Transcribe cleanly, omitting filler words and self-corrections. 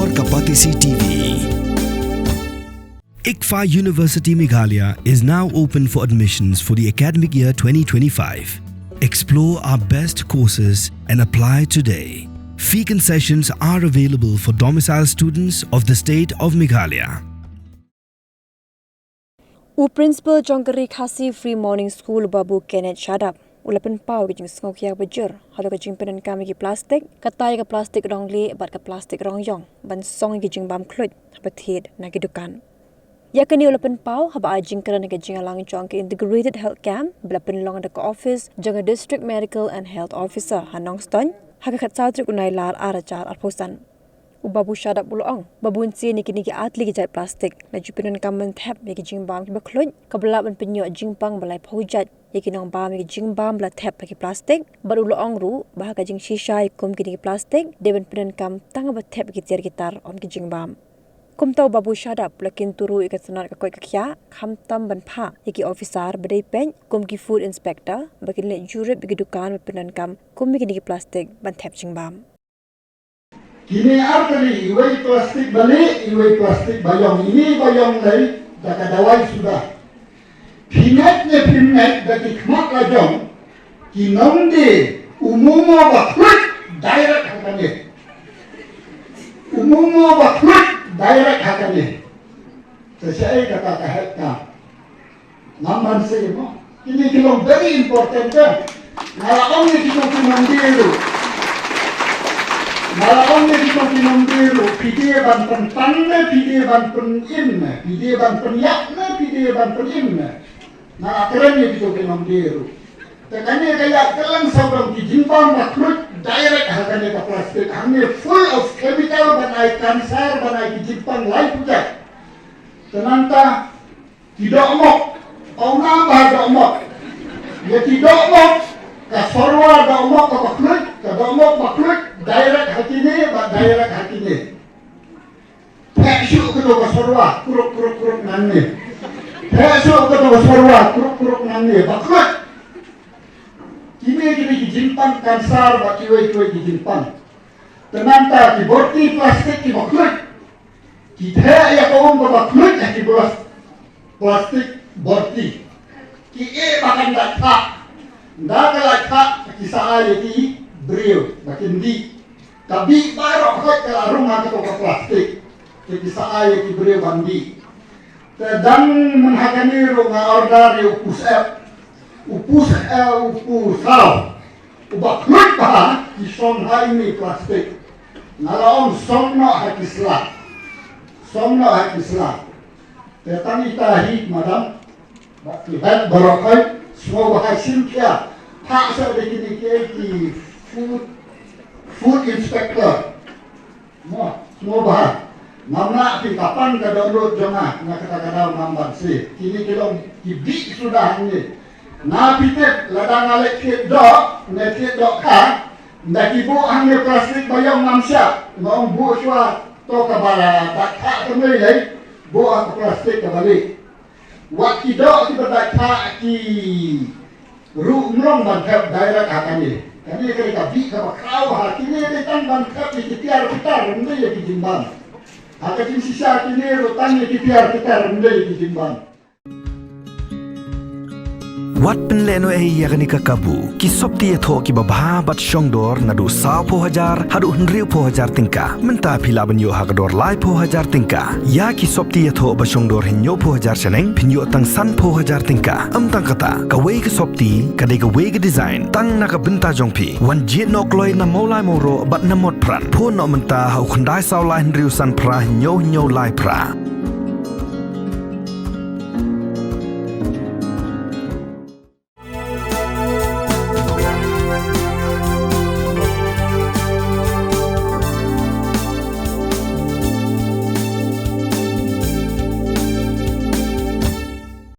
Dor Kapatisi TV. ICFA University Meghalaya is now open for admissions for the academic year 2025. Explore our best courses and apply today. Fee concessions are available for domicile students of the state of Meghalaya. Principal Jongkari Khasi Free Morning School Babu Kenneth Shadap. Ulapan pau ke jing sngok yak bajur. Halo ke jing penen kami ke plastik. Katai ke plastik rong li bat ke plastik rong yong. Ban song ke Jingbam Khluit. Habathid na ke dukan. Yakani ulapan pau haba jing kerana ke jing alang jong ke integrated health camp. Belapan long ke office jong ke district medical and health officer Hanong Ston. Haka kat sautrik unai lar aracar alposan. Babu Shadap buloong. Babu nsi niki atli ke jai plastik. Laju penen kamen Thep ke Jingbam ke Khluit. Kabelap ban Pynïohpang Jingbam balai phojat. Yakinong bam ke Jingbam la Thep ke plastik. Baru loong ru bah ke jing shisha kum ke plastik. Deben penen kam tanga ba Thep ke tiar gitar om ke Jingbam. Kum tau Babu Shadap lakin turu ikat senat ke koi kakya. Kham tam ban pha. Yaki officer badai pen. Kum ki food inspector. Bakin le jurip ke dukan penen kam. Kum ke plastik ban Thep Jingbam. Kini arteri iwai plastik balik, iwai plastik bayong ini bayong lai, dah kadawai sudah. Pinatnya pinat dari kemak lajong, kinong de umumo baklut direct hakane. Umumo baklut direct hakane. Saya kata kahitna, naman saya mo. Kini kilong very important kan. Nalaong ni kinong dulu. Malam ni kita pinambil video ban pentanne, video ban penin, video ban penyakne, video ban penin. Nah akhirnya kita pinambil. Tekanya kayak kelang sabang di Jingbam Khluit direct harganya ke plastik. Hanya full of chemical banai kanser banai di Jingbam lain puja. Tenanta tidak mok, kau nambah tidak mok. Ya tidak mok. Kasorwa da umok ka Khluit, ka da umok Khluit direct hatine ba direct hatine. Peshu ka do kasorwa kuruk nanne. Peshu ka do kasorwa kuruk nanne ba Khluit. Kini ki Jingbam kansar ba kiwai ki Jingbam. Tenanta ki borti plastik ki Khluit. Ki the ya ko ba Khluit ki plastik borti. Ki e bakan da tha. Nagala ka kisah ayati Briew makin di tapi baru kau kalau rumah kita ke plastik kisah ayati Briew bandi dan menghakani rumah order upus sao ubah Khluit bah di Shanghai ni plastik ngalong somno hakislah tetapi tahi madam bakihat barokai semua hasil kia tak saya di food inspector semua bahan namna di kapan ke download jona nak kata-kata namban si kini kita kibik sudah ni na pitet ladang alek kit dok kan ndak ibu hanya plastik bayang manusia mau bu swa to kabala tak temui lagi bu plastik kembali waktu dok kita tak ki rumrong ban Thep direct hakane kami kerja bi ka kau hakine de tan ban Thep di tiar kita rendah ya di Jingbam hakatin sisa kini rotan di tiar kita rendah di Jingbam. Wat penleno yakni kakabu kisop ti tho ki babha bat shongdor nadu 10,000 hadu 100,000 tingka menta phila banyo hakador lai 10,000 tingka ya kisop ti tho ba shongdor hinyo 10,000 seneng Pynïohpang tang san 10,000 tingka amtang kata kawei kisop ti kadai kawei ke design tang na ka benta jongpi wan jet nok loi na molai moro bat na mod pran pho no menta hau khandai saw lai riusan pra hinyo lai pra